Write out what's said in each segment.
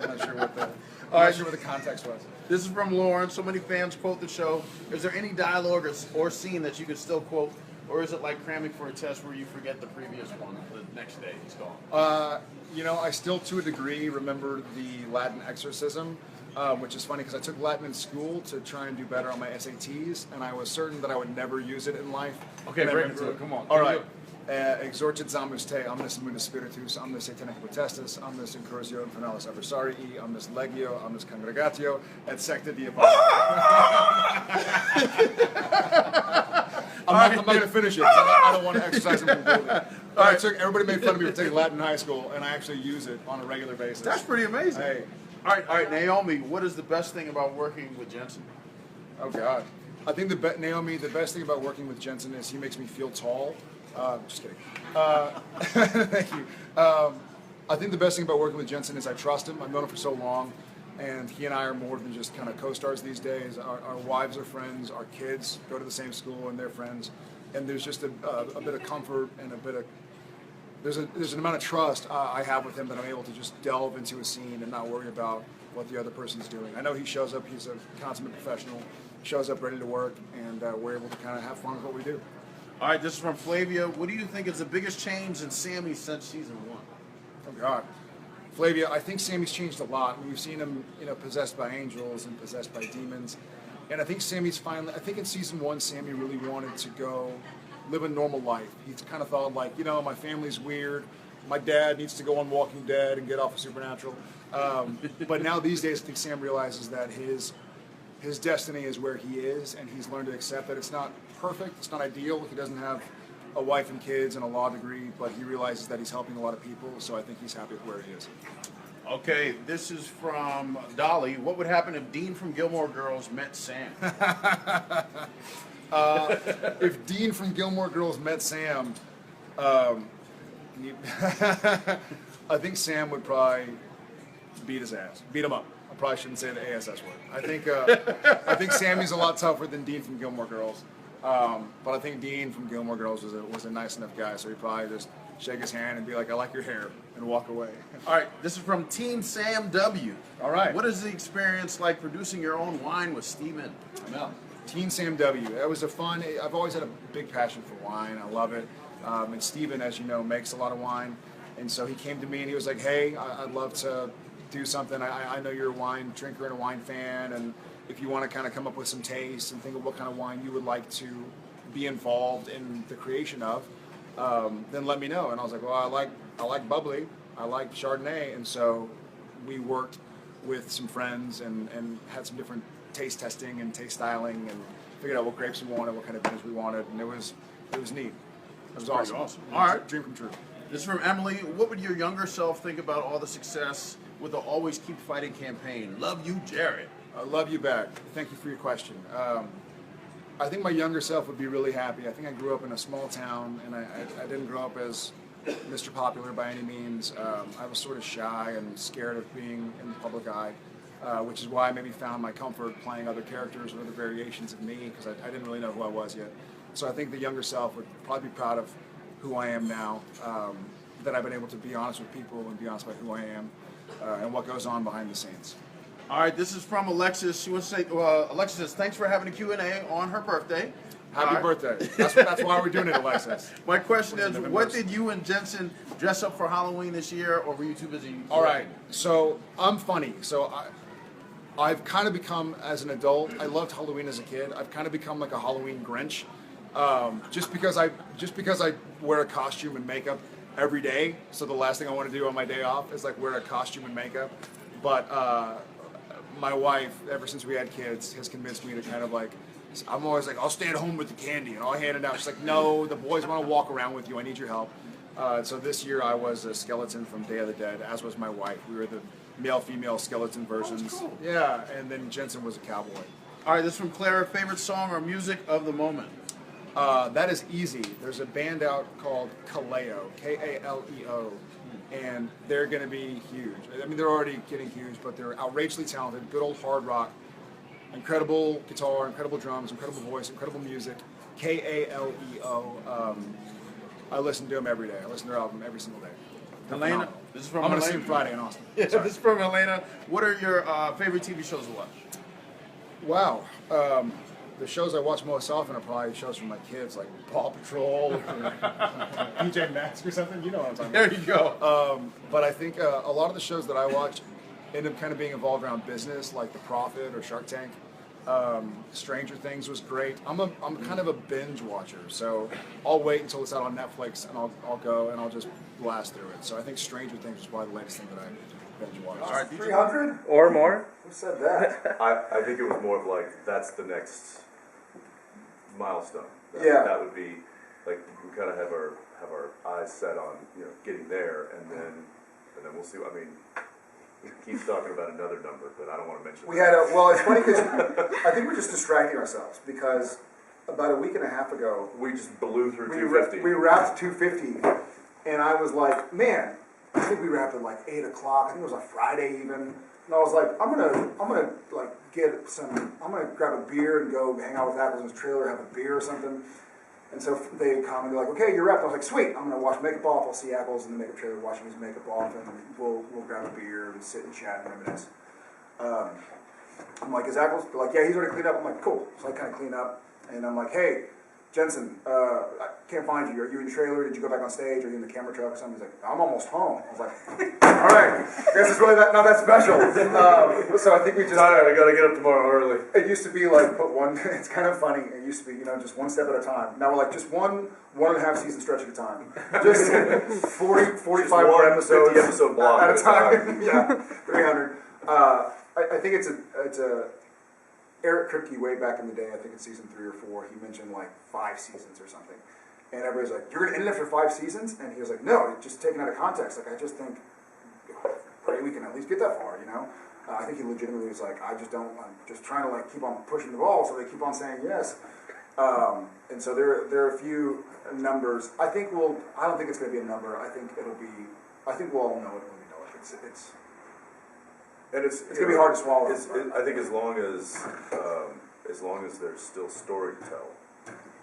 I'm not sure what the not sure what the context was. This is from Lauren. So many fans quote the show. Is there any dialogue or scene that you could still quote, or is it like cramming for a test where you forget the previous one the next day it's gone? You know, I still, to a degree, remember the Latin exorcism, which is funny because I took Latin in school to try and do better on my SATs, and I was certain that I would never use it in life. Okay, break it to it. Come on. All right. Exorcit zamus te, omnis immunis spiritus, omnis satanic potestas, omnis incursio infernalis adversarii, omnis legio, omnis congregatio, et secta diabolica. I'm not going to finish it. 'Cause I don't want to exercise them completely. All right, everybody made fun of me for taking Latin in high school, and I actually use it on a regular basis. That's pretty amazing. Hey. All right, Naomi. What is the best thing about working with Jensen? Oh God, I think Naomi, the best thing about working with Jensen is he makes me feel tall. Just kidding. Thank you. I think the best thing about working with Jensen is I trust him. I've known him for so long, and he and I are more than just kind of co-stars these days. Our wives are friends. Our kids go to the same school, and they're friends. And there's just a bit of comfort and a bit of there's an amount of trust I have with him that I'm able to just delve into a scene and not worry about what the other person's doing. I know he shows up. He's a consummate professional. Shows up ready to work, and we're able to kind of have fun with what we do. All right, this is from Flavia. What do you think is the biggest change in Sammy since season 1? Oh God, Flavia, I think Sammy's changed a lot. We've seen him, possessed by angels and possessed by demons, and I think Sammy's finally. I think in season 1, Sammy really wanted to go live a normal life. He's kind of thought like, my family's weird. My dad needs to go on Walking Dead and get off of Supernatural. But now these days, I think Sam realizes that his destiny is where he is, and he's learned to accept that it's not perfect, it's not ideal. He doesn't have a wife and kids and a law degree, but he realizes that he's helping a lot of people, so I think he's happy with where he is. Okay, this is from Dolly. What would happen if Dean from Gilmore Girls met Sam? If Dean from Gilmore Girls met Sam, I think Sam would probably beat his ass, beat him up. I probably shouldn't say the ASS word. I think Sammy's a lot tougher than Dean from Gilmore Girls. But I think Dean from Gilmore Girls was a nice enough guy, so he'd probably just shake his hand and be like, "I like your hair," and walk away. All right, this is from Team Sam W. All right. What is the experience like producing your own wine with Steven? Teen Sam W. That was I've always had a big passion for wine. I love it. And Steven, as you know, makes a lot of wine. And so he came to me and he was like, "Hey, I'd love to do something. I know you're a wine drinker and a wine fan, and if you want to kind of come up with some tastes and think of what kind of wine you would like to be involved in the creation of, then let me know." And I was like, "Well, I like bubbly, I like Chardonnay," and so we worked with some friends and had some different taste testing and taste styling and figured out what grapes we wanted, what kind of vintage we wanted, and it was neat. It was awesome. All right, dream come true. This is from Emily. What would your younger self think about all the success with the Always Keep Fighting campaign? Love you, Jared. I love you back. Thank you for your question. I think my younger self would be really happy. I think I grew up in a small town, and I didn't grow up as Mr. Popular by any means. I was sort of shy and scared of being in the public eye, which is why I maybe found my comfort playing other characters or other variations of me, because I didn't really know who I was yet. So I think the younger self would probably be proud of who I am now, that I've been able to be honest with people and be honest about who I am and what goes on behind the scenes. All right, this is from Alexis. She wants to say, Alexis says, thanks for having a Q&A on her birthday. Happy birthday. That's why we're doing it, Alexis. My question is, what did you and Jensen dress up for Halloween this year, or were you too busy? All right, so I'm funny. So I've kind of become, as an adult, I loved Halloween as a kid. I've kind of become like a Halloween Grinch. Just because I wear a costume and makeup every day, so the last thing I want to do on my day off is like wear a costume and makeup. But my wife, ever since we had kids, has convinced me to kind of like, I'm always like, I'll stay at home with the candy and I'll hand it out. She's like, no, the boys want to walk around with you. I need your help. So this year I was a skeleton from Day of the Dead, as was my wife. We were the male-female skeleton versions. Oh, cool. Yeah, and then Jensen was a cowboy. All right, this is from Clara. Favorite song or music of the moment? That is easy. There's a band out called Kaleo, K-A-L-E-O, and they're going to be huge. I mean, they're already getting huge, but they're outrageously talented, good old hard rock, incredible guitar, incredible drums, incredible voice, incredible music, Kaleo. I listen to them every day. I listen to their album every single day. Elena, this is from I'm going to Elena. see him Friday in Austin. Yeah, this is from Elena. What are your favorite TV shows to watch? Wow. The shows I watch most often are probably shows from my kids, like Paw Patrol or PJ Masks or something. You know what I'm talking about. There you go. But I think a lot of the shows that I watch end up kind of being involved around business, like The Profit or Shark Tank. Stranger Things was great. I'm kind of a binge watcher, so I'll wait until it's out on Netflix and I'll go and I'll just blast through it. So I think Stranger Things was probably the latest thing that I binge watched. All right, 300 or more. Who said that? I think it was more of like, that's the next milestone. That would be, like, we kind of have our eyes set on, getting there, and then we'll see. I mean, he keeps talking about another number, but I don't want to mention We that. had well, it's funny because I think we're just distracting ourselves because about a week and a half ago, We just blew through we 250. we wrapped 250, and I was like, man, I think we wrapped at like 8 o'clock. I think it was a Friday even. And I was like, I'm gonna like I'm gonna grab a beer and go hang out with Ackles in his trailer, have a beer or something. And so they come and they're like, okay, you're wrapped. I was like, sweet, I'm gonna wash makeup off. I'll see Ackles in the makeup trailer washing his makeup off, and we'll grab a beer and sit and chat and reminisce. I'm like, is Ackles? They're like, yeah, he's already cleaned up. I'm like, cool. So I kind of clean up, and I'm like, hey, Jensen, I can't find you. Are you in the trailer? Did you go back on stage? Are you in the camera truck or something? He's like, I'm almost home. I was like, all right, I guess it's really not that special. So I think we just... I gotta get up tomorrow early. It used to be like, put one, it's kind of funny, it used to be, just one step at a time. Now we're like, just one and a half season stretch at a time. Just 40, 45 more episodes 50 episode block at a time. Yeah, 300. I think it's a Eric Kripke way back in the day, I think it's season 3 or 4, he mentioned like 5 seasons or something. And everybody's like, you're going to end it after 5 seasons? And he was like, no, just taken out of context. Like, I just think, pray we can at least get that far, I think he legitimately was like, I'm just trying to like keep on pushing the ball, so they keep on saying yes. And so there are a few numbers. I don't think it's going to be a number. I think we'll all know it when we know it. It's going to be hard to swallow. I think as long as there's still story to tell,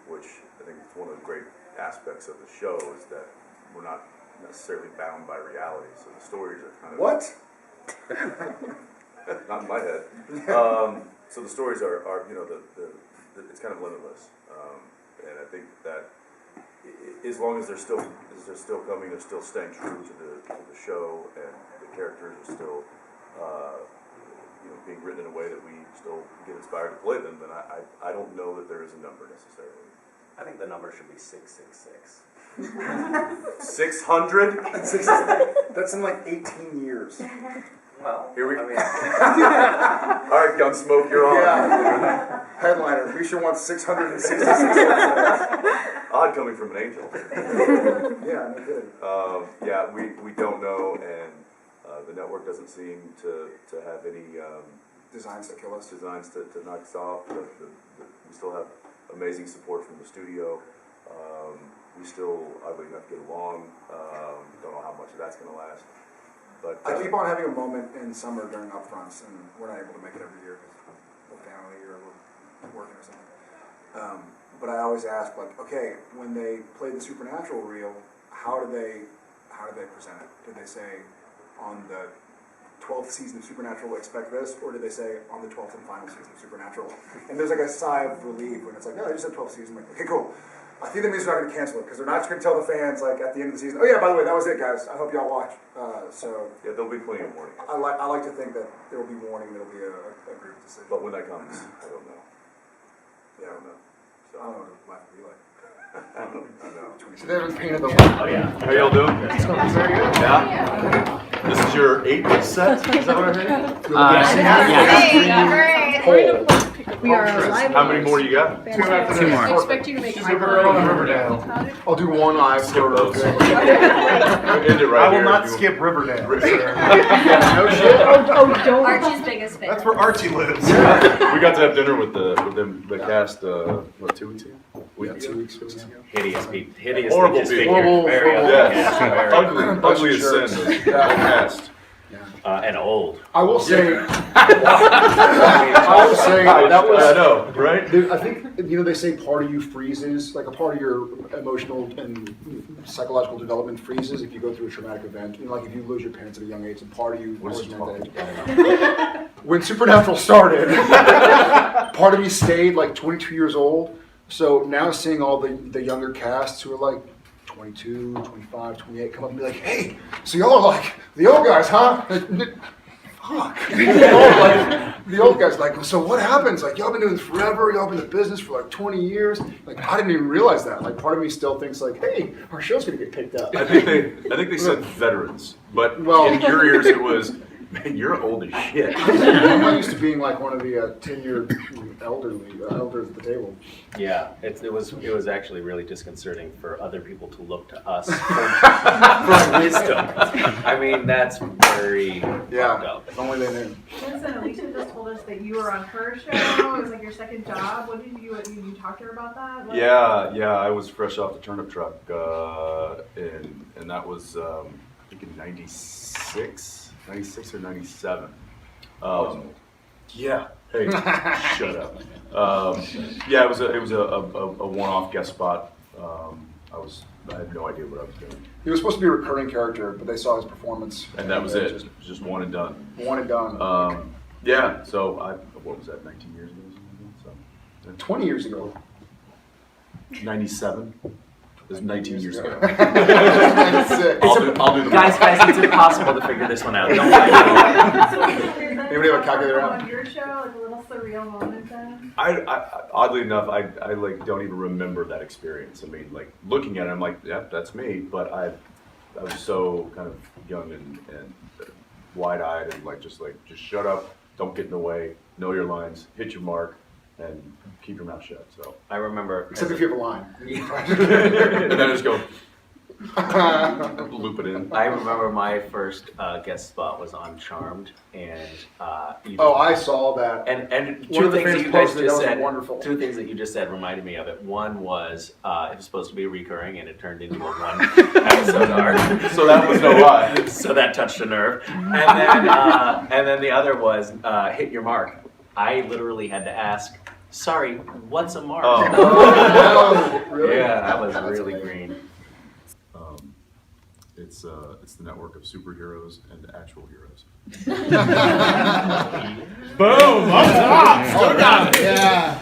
which I think is one of the great aspects of the show, is that we're not necessarily bound by reality. So the stories are kind of... What? Not in my head. So the stories are it's kind of limitless. And I think that as long as they're still coming, they're still staying true to the show, and the characters are still being written in a way that we still get inspired to play them, then I don't know that there is a number necessarily. I think the number should be 666. 600? That's in like 18 years. Well, Here we I go. mean, All right, Gunsmoke, you're on. Yeah. Headliner, we should want 666. Odd coming from an angel. Yeah, no kidding. Yeah, we don't know, and the network doesn't seem to have any Designs that kill us. designs to knock us off. We still have amazing support from the studio. We still, oddly enough, get along. Don't know how much of that's going to last. But I keep on having a moment in summer during upfronts, and we're not able to make it every year because we're family or we're working or something. But I always ask, like, okay, when they played the Supernatural reel, how did they present it? Did they say on the 12th season of Supernatural expect this, or did they say on the 12th and final season of Supernatural? And there's like a sigh of relief when it's like, no, they just said 12th season. I'm like, okay, cool. I think that means they're not going to cancel it because they're not just going to tell the fans like at the end of the season, oh yeah, by the way, that was it, guys. I hope y'all watch. yeah, there'll be plenty of warning. I like to think that there will be warning. There will be a group decision. But when that comes, I don't know. Yeah, I don't know. So, I don't know what life will be like. I know. So they haven't painted the oh yeah. How y'all doing? very good. Yeah? This is your 8th set? Is that what I heard? We are live. How many more you got? Two after this. I expect you to make Super Girl and Riverdale. I'll do one live. Skip those. Okay. End it right I will here not if you skip Riverdale. No shit. Oh, don't. Archie's biggest fan. That's where Archie lives. We got to have dinner with the cast, 2 weeks ago? Yeah, 2 weeks ago. Hideous people. Hideous. Horrible disfigured, people. Very Horrible. ugly. Yeah, Very ugly as sin, the whole cast. Yeah. And old. I will say, I I will say that was. I know, right? I think they say part of you freezes, like a part of your emotional and psychological development freezes if you go through a traumatic event. Like if you lose your parents at a young age, and part of you. What is he talking When Supernatural started, part of me stayed like 22 years old. So now seeing all the younger casts who are like 22, 25, 28 come up and be like, hey, so y'all are like the old guys, huh? Fuck. The old guy's like, so what happens? Like, y'all been doing this forever. Y'all been in the business for like 20 years. Like, I didn't even realize that. Like, part of me still thinks like, hey, our show's gonna get picked up. I think they said veterans, but in your ears it was, man, you're old as shit. I'm not used to being like one of the tenured elders at the table. Yeah, it was actually really disconcerting for other people to look to us for wisdom. I mean, that's very fucked up. If only they knew. Jensen, Alicia just told us that you were on her show. It was like your second job. What did you talk to her about that? What? Yeah, I was fresh off the turnip truck, and that was I think in '96 or '97. Yeah. Hey, shut up. Yeah, it was a one-off guest spot. I had no idea what I was doing. He was supposed to be a recurring character, but they saw his performance. And that was it. Just one and done. One and done. Yeah. So what was that? 19 years ago. So 20 years ago. 97. It was 19 years ago. I'll do the Guys, it's impossible to figure this one out. Don't worry. Anybody have a calculator out? On your show, like a little surreal moment then? I oddly enough, I like don't even remember that experience. I mean, like looking at it, I'm like, yeah, that's me. But I was so kind of young and wide-eyed and just shut up, don't get in the way, know your lines, hit your mark, and keep your mouth shut. So I remember, except if you have a line, and then I just go loop it in. I remember my first guest spot was on Charmed, and I saw that. And One two of the things fans that you guys posted, just that was said. wonderful. Two things that you just said reminded me of it. One was it was supposed to be recurring, and it turned into a one episode arc. So that was no lie. So that touched a nerve. And then the other was hit your mark. I literally had to ask, sorry, what's a mark? Oh, really? Yeah, that was really green. It's the network of superheroes and actual heroes. Boom! Up top! Yeah.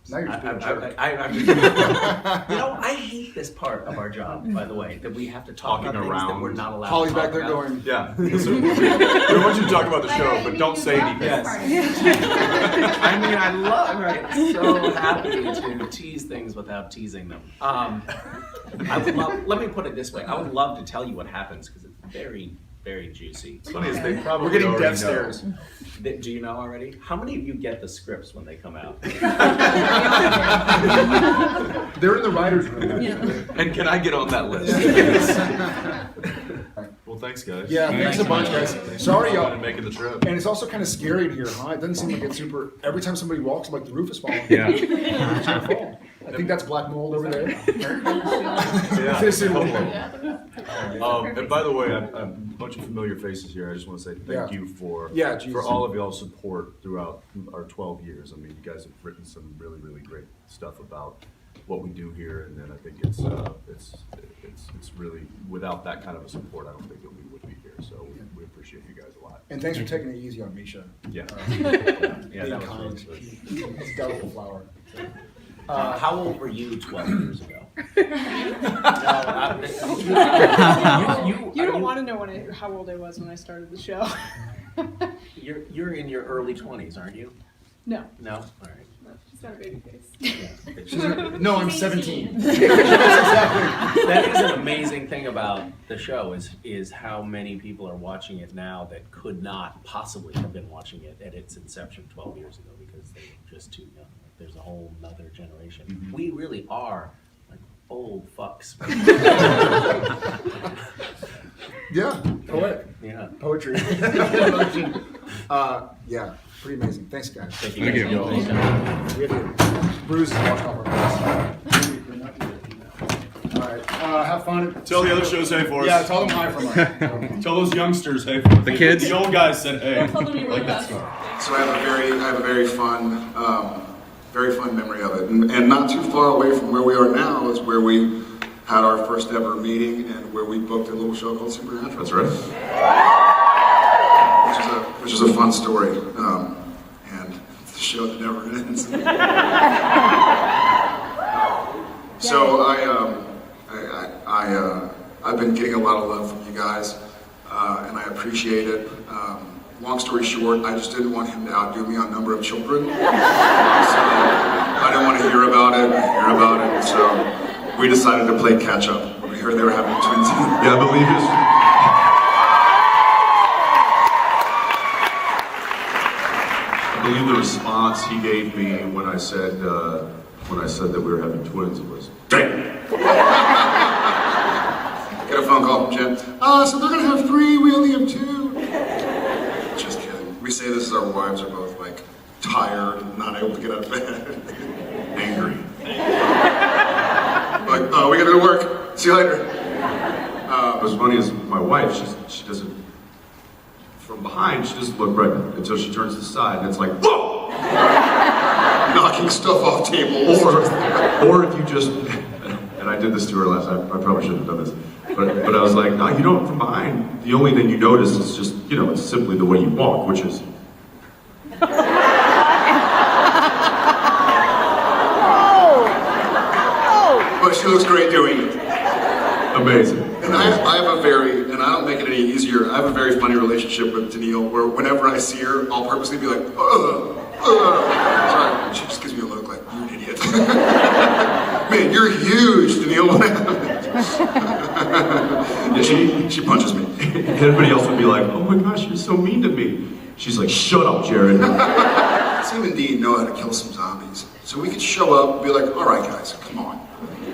Now you're just being a jerk. I hate this part of our job, by the way, that we have to talk Talking about things that around. we're not allowed Holly's to talk back there about. going. Yeah. So, we want you to talk about the show, but don't say anything. Yes. I mean, I'm so happy to tease things without teasing them. Let me put it this way. I would love to tell you what happens because it's very, very juicy. It's funny is they probably We're getting already death know. stares. Do you know already? How many of you get the scripts when they come out? They're in the writer's room. And can I get on that list? Well, thanks, guys. Yeah, thanks a bunch, guys. Sorry, Y'all y'all. been making the trip. And it's also kind of scary in here, huh? It doesn't seem like it's super. Every time somebody walks, like the roof is falling. Yeah. It's gonna fall. I think that's black mold over there. Yeah. This is- And by the way, a bunch of familiar faces here. I just want to say thank you for all of y'all's support throughout our 12 years. I mean, you guys have written some really, really great stuff about what we do here, and then I think it's really, without that kind of a support, I don't think that we would be here. So we appreciate you guys a lot. And thanks for taking it easy on Misha. Yeah. Yeah, that was kind. really good. It's delicate flower. How old were you 12 years ago? You don't want to know how old I was when I started the show. You're in your early 20s, aren't you? No, No? All right. she's got a baby face. No, I'm 17. That is an amazing thing about the show is how many people are watching it now that could not possibly have been watching it at its inception 12 years ago because they were just too young. There's a whole nother generation. Mm-hmm. We really are like old fucks. Yeah, poetic. Yeah. Poetry. Yeah, pretty amazing. Thanks, guys. Thank you. Thank you. We have to bruises washed off our face. All right. Have fun. Tell the other shows hey for us. Yeah, tell them hi from us. Tell those youngsters hey for us. The kids? The old guys said hey. Tell them you were the best. So I have a very fun memory of it, and not too far away from where we are now is where we had our first ever meeting and where we booked a little show called Supernatural. That's right. Which is a fun story, and the show that never ends. So I've been getting a lot of love from you guys, and I appreciate it. Long story short, I just didn't want him to outdo me on number of children. So I didn't want to hear about it, so we decided to play catch up. We heard they were having twins. Yeah, I believe it. I believe the response he gave me when I said that we were having twins was, "Dang!" Get a phone call from Jen. So they're gonna have 3, we only have 2. Just kidding. We say this as our wives are both like tired and not able to get out of bed. Angry. Like, oh, we gotta go to work. See you later. What's funny is my wife, she doesn't, from behind, she doesn't look pregnant until she turns to the side and it's like, whoa! Knocking stuff off tables. Or if you just, and I did this to her last night, I probably shouldn't have done this, but I was like, no, you don't, from behind, the only thing you notice is just, it's simply the way you walk, which is, but she looks great doing it. amazing. And I have a very, and I don't make it any easier, I have a very funny relationship with Danielle where whenever I see her, I'll purposely be like, sorry. She just gives me a look like, you're an idiot. Man, you're huge, Danielle. Yeah, she punches me. Everybody else would be like, oh my gosh, you're so mean to me. She's like, shut up, Jared. Sam and Dean know how to kill some zombies. So we could show up and be like, all right guys, come on.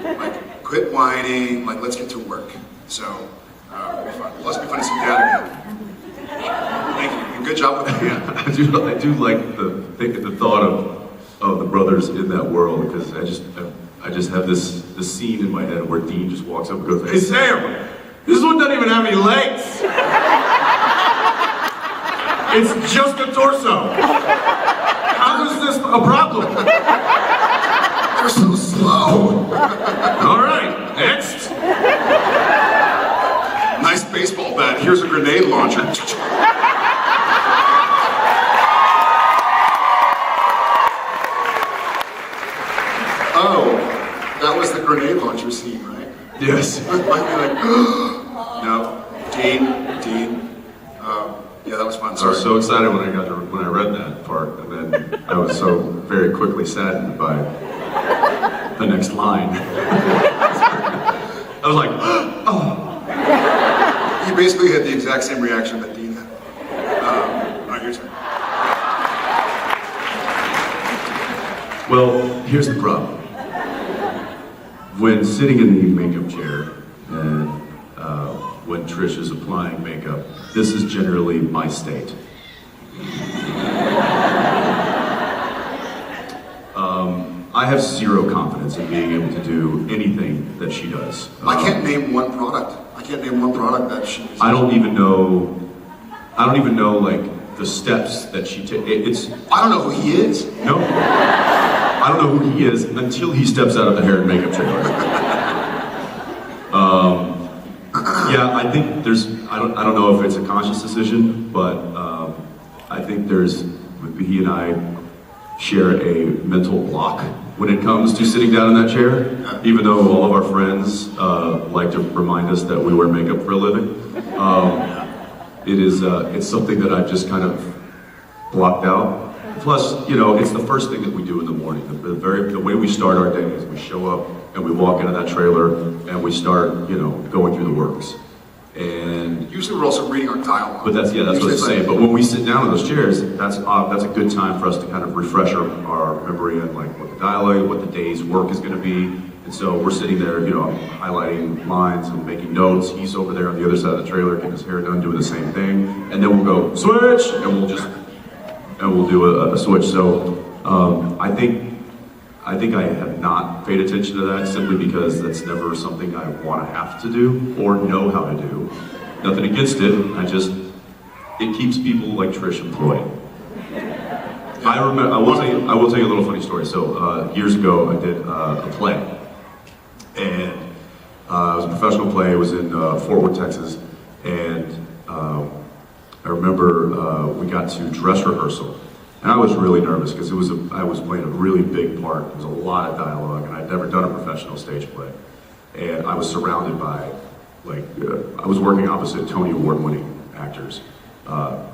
Like, quit whining, like, let's get to work. So, it'll be fun. Plus, it'll be fun to see Dad again. Thank you, and good job with that. I do like the thought of the brothers in that world, because I just have this scene in my head where Dean just walks up and goes, hey Sam, this one doesn't even have any legs. It's just a torso. How is this a problem? They're so slow. All right, next. Nice baseball bat. Here's a grenade launcher. Oh, that was the grenade launcher scene, right? Yes. I'd be like, no, Dean. Yeah, that was fun. I was so excited when I read that part, and then I was so very quickly saddened by the next line. I was like, oh. You basically had the exact same reaction that Dean had. All right, your turn. Well, here's the problem. When sitting in the makeup chair and when Trish is applying makeup, this is generally my state. I have zero confidence in being able to do anything that she does. I can't name one product. That she uses. I don't even know like the steps that she takes. I don't know who he is. No. I don't know who he is until he steps out of the hair and makeup chair. Yeah, I think I don't know if it's a conscious decision, but I think he and I share a mental block when it comes to sitting down in that chair, even though all of our friends like to remind us that we wear makeup for a living. It's something that I've just kind of blocked out. Plus, it's the first thing that we do in the morning. The way we start our day is we show up and we walk into that trailer and we start, going through the works. And usually we're also reading our dialogue. But that's what I'm saying. But when we sit down in those chairs, that's a good time for us to kind of refresh our memory on like what the dialogue, what the day's work is going to be. And so we're sitting there, highlighting lines and making notes. He's over there on the other side of the trailer getting his hair done, doing the same thing. And then we'll go switch, and we'll do a switch. So I I think I have not paid attention to that simply because that's never something I want to have to do or know how to do. Nothing against it, it keeps people like Trish employed. I remember, I will tell you a little funny story. So years ago, I did a play, and it was a professional play. It was in Fort Worth, Texas, and I remember we got to dress rehearsal, and I was really nervous because I was playing a really big part. It was a lot of dialogue, and I'd never done a professional stage play, and I was surrounded by I was working opposite Tony Award-winning actors,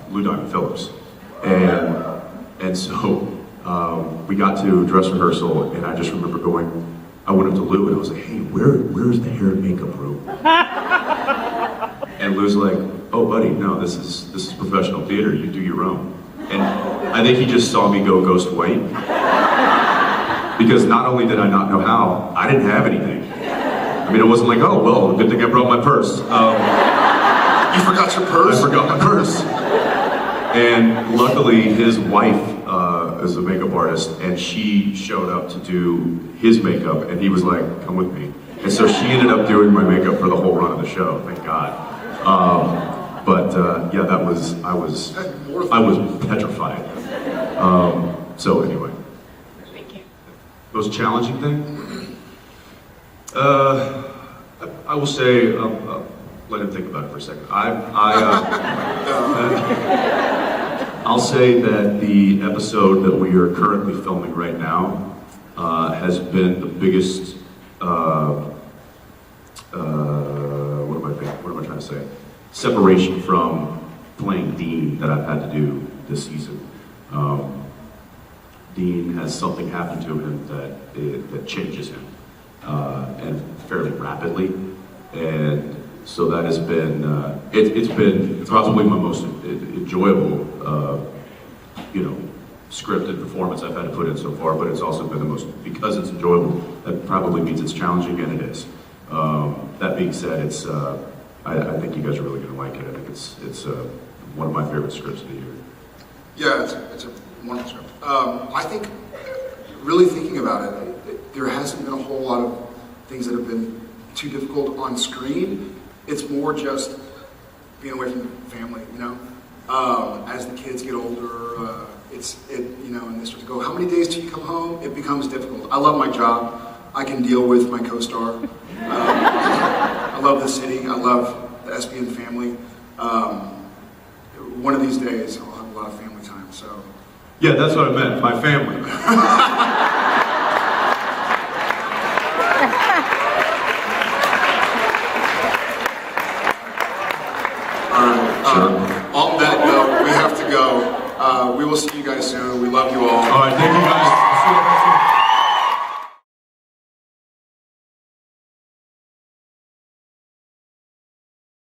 Lou Diamond Phillips, and so we got to dress rehearsal, and I just remember I went up to Lou and I was like, hey, where's the hair and makeup room? And Lou's like, oh buddy, no, this is professional theater, you do your own. And I think he just saw me go ghost white. Because not only did I not know how, I didn't have anything. I mean, it wasn't like, oh, well, good thing I brought my purse. You forgot your purse? I forgot my purse. And luckily, his wife is a makeup artist, and she showed up to do his makeup, and he was like, come with me. And so she ended up doing my makeup for the whole run of the show, thank God. Yeah, I was petrified. So anyway. Thank you. Most challenging thing? I will say, let him think about it for a second. I'll say that the episode that we are currently filming right now has been the biggest, what am I trying to say? Separation from playing Dean that I've had to do this season. Dean has something happen to him that changes him, and fairly rapidly, and so that has been, it's been probably my most enjoyable, scripted performance I've had to put in so far, but it's also been the most, because it's enjoyable, that probably means it's challenging, and it is. That being said, I think you guys are really going to like it. I think it's one of my favorite scripts of the year. Yeah, it's a wonderful script. I think, really thinking about it, there hasn't been a whole lot of things that have been too difficult on screen. It's more just being away from family, As the kids get older, and they start to go, how many days till you come home? It becomes difficult. I love my job. I can deal with my co-star. I love the city. I love the SBN family. One of these days, I'll have a lot of family time, so. Yeah, that's what I meant, my family. On that note, we have to go. We will see you guys soon. We love you all. All right, thank you guys.